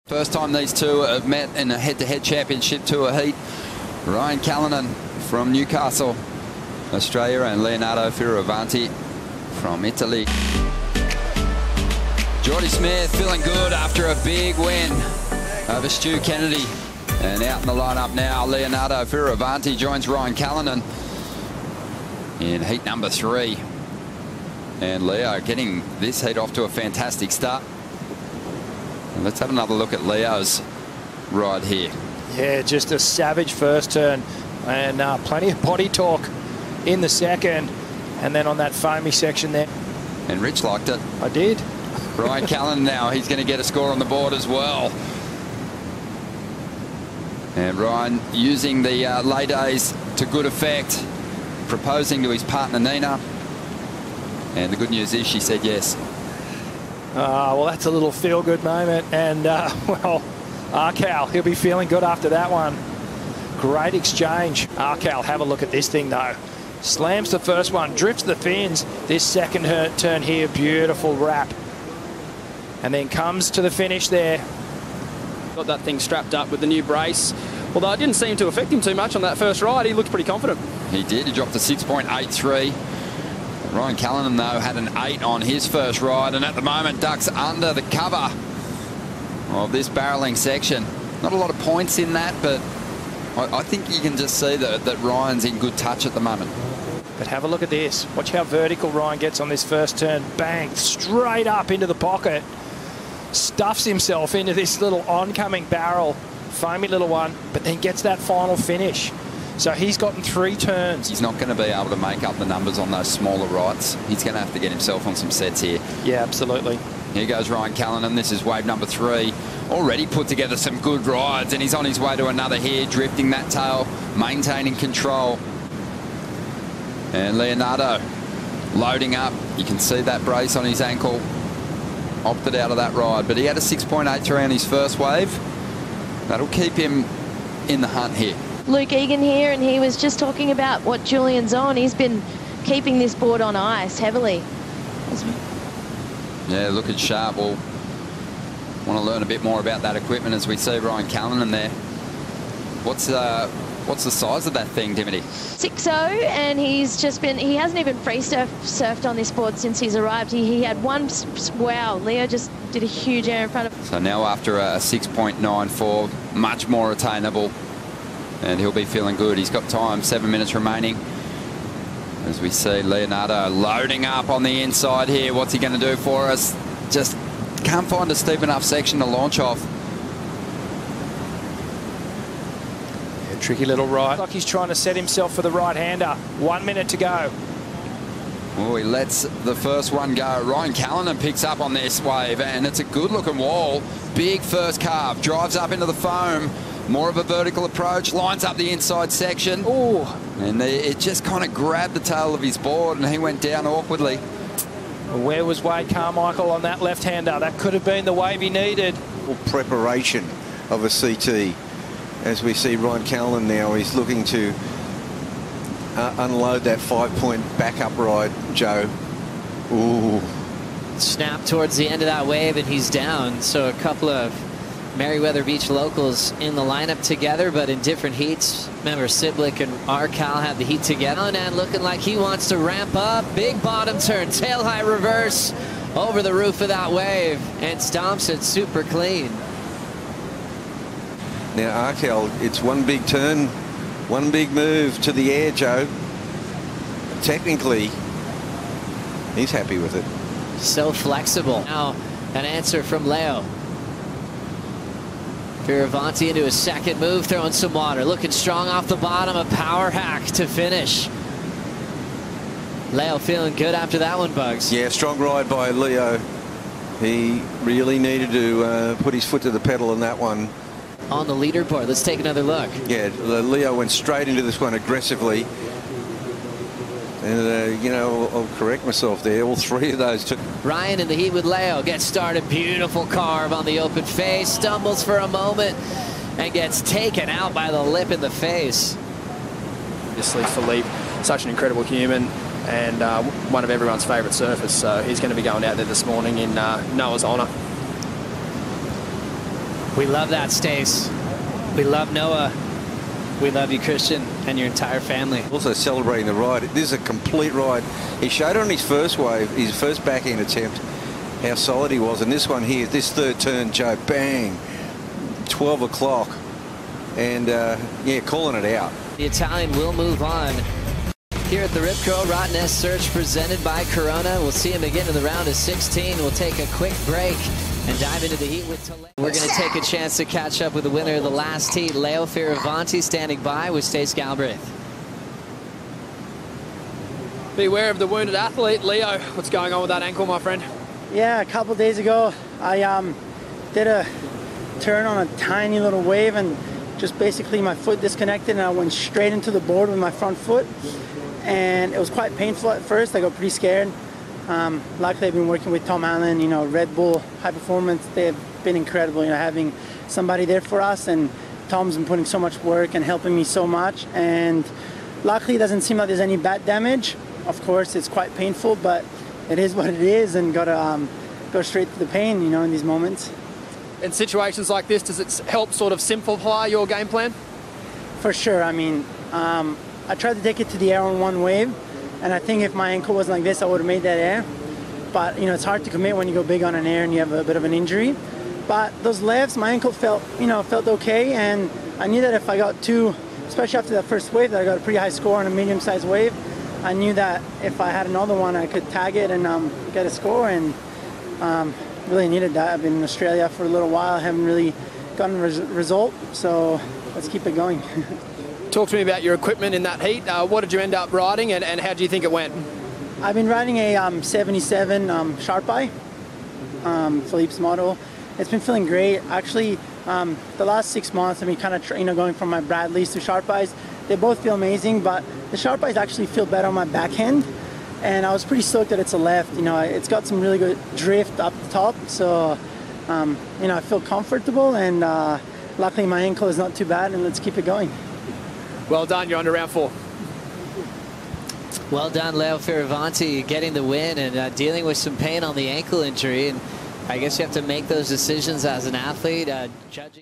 First time these two have met in a head-to-head championship tour heat. Ryan Callinan from Newcastle, Australia, and Leonardo Fioravanti from Italy. Jordy Smith feeling good after a big win over Stu Kennedy. And out in the lineup now, Leonardo Fioravanti joins Ryan Callinan in heat number 3. And Leo getting this heat off to a fantastic start. And let's have another look at Leo's ride here. Yeah, just a savage first turn and plenty of body torque in the second. And then on that foamy section there. And Rich liked it. I did. Ryan Callinan now, he's going to get a score on the board as well. And Ryan using the lay days to good effect, proposing to his partner Nina. And the good news is she said yes. Well, that's a little feel-good moment. And, well, Arcal, he'll be feeling good after that one. Great exchange. Arcal, have a look at this thing, though. Slams the first one, drifts the fins. This second turn here, beautiful wrap. And then comes to the finish there. Got that thing strapped up with the new brace. Although it didn't seem to affect him too much on that first ride. He looked pretty confident. He did. He dropped to 6.83. Ryan Callinan, though, had an 8 on his first ride, and at the moment ducks under the cover of this barreling section. Not a lot of points in that, but I think you can just see that Ryan's in good touch at the moment. But have a look at this. Watch how vertical Ryan gets on this first turn. Bang, straight up into the pocket. Stuffs himself into this little oncoming barrel. Foamy little one, but then gets that final finish. So he's gotten 3 turns. He's not going to be able to make up the numbers on those smaller rights. He's going to have to get himself on some sets here. Yeah, absolutely. Here goes Ryan Callinan. This is wave number 3. Already put together some good rides, and he's on his way to another here, drifting that tail, maintaining control. And Leonardo loading up. You can see that brace on his ankle. Opted out of that ride, but he had a 6.83 on his first wave. That'll keep him in the hunt here. Luke Egan here, and he was just talking about what Julian's on. He's been keeping this board on ice heavily. Yeah, looking sharp. We'll want to learn a bit more about that equipment as we see Ryan Callinan there. What's the size of that thing, Dimity? 6.0, and he hasn't even free surfed on this board since he's arrived. He had one, wow, Leo just did a huge air in front of him. So now after a 6.94, much more attainable, and he'll be feeling good. He's got time, 7 minutes remaining. As we see Leonardo loading up on the inside here. What's he going to do for us? Just can't find a steep enough section to launch off. Tricky little ride. Like he's trying to set himself for the right-hander. 1 minute to go. Oh, he lets the first one go. Ryan Callinan picks up on this wave, and it's a good-looking wall. Big first carve. Drives up into the foam. More of a vertical approach. Lines up the inside section. Oh. And it just kind of grabbed the tail of his board, and he went down awkwardly. Where was Wade Carmichael on that left-hander? That could have been the wave he needed. Preparation of a CT. As we see Ryan Callinan now, he's looking to unload that 5-point backup ride, Joe. Ooh. Snap towards the end of that wave, and he's down. So a couple of Meriwether Beach locals in the lineup together, but in different heats. Remember, Siblick and Arcal had the heat together. And looking like he wants to ramp up. Big bottom turn, tail high reverse over the roof of that wave, and stomps it super clean. Now, Arcal, it's one big turn, one big move to the air, Joe. Technically, he's happy with it. So flexible. Now, an answer from Leo. Fioravanti into his second move, throwing some water. Looking strong off the bottom, a power hack to finish. Leo feeling good after that one, Bugs. Yeah, strong ride by Leo. He really needed to put his foot to the pedal on that one. On the leaderboard, let's take another look. Yeah, Leo went straight into this one aggressively. And, you know, I'll correct myself there. All 3 of those took. Ryan in the heat with Leo. Gets started. Beautiful carve on the open face. Stumbles for a moment and gets taken out by the lip in the face. Obviously, Philippe, such an incredible human and one of everyone's favourite surfers. So he's going to be going out there this morning in Noah's honour. We love that, Stace. We love Noah. We love you, Christian, and your entire family. Also celebrating the ride. This is a complete ride. He showed on his first wave, his first backhand attempt, how solid he was. And this one here, this third turn, Joe, bang, 12 o'clock. And, yeah, calling it out. The Italian will move on here at the Rip Curl Rottnest Search presented by Corona. We'll see him again in the round of 16. We'll take a quick break and dive into the heat with Toledo. We're going to take a chance to catch up with the winner of the last heat, Leonardo Fioravanti, standing by with Stace Galbraith. Beware of the wounded athlete. Leo, what's going on with that ankle, my friend? Yeah, a couple days ago, I did a turn on a tiny little wave, and just basically my foot disconnected, and I went straight into the board with my front foot. And it was quite painful at first. I got pretty scared. Luckily, I've been working with Tom Allen, you know, Red Bull High Performance. They've been incredible, you know, having somebody there for us. And Tom's been putting so much work and helping me so much. And luckily, it doesn't seem like there's any bad damage. Of course, it's quite painful, but it is what it is, and gotta go straight to the pain, you know, in these moments. In situations like this, does it help sort of simplify your game plan? For sure. I mean, I tried to take it to the air on one wave, and I think if my ankle wasn't like this, I would have made that air. But, you know, it's hard to commit when you go big on an air and you have a bit of an injury. But those lefts, my ankle felt okay, and I knew that if I got two, especially after that first wave, that I got a pretty high score on a medium-sized wave, I knew that if I had another one, I could tag it and get a score, and really needed that. I've been in Australia for a little while, I haven't really gotten a result, so let's keep it going. Talk to me about your equipment in that heat. What did you end up riding, and how do you think it went? I've been riding a 77 Sharp Eye, Philippe's model. It's been feeling great. Actually, the last 6 months I've been kind of going from my Bradleys to Sharp Eyes. They both feel amazing, but the Sharp Eyes actually feel better on my backhand. And I was pretty stoked that it's a left. You know, it's got some really good drift up the top, so you know, I feel comfortable, and luckily my ankle is not too bad, and let's keep it going. Well done, you're on to round 4. Well done, Leonardo Fioravanti, getting the win and dealing with some pain on the ankle injury. And I guess you have to make those decisions as an athlete, judging.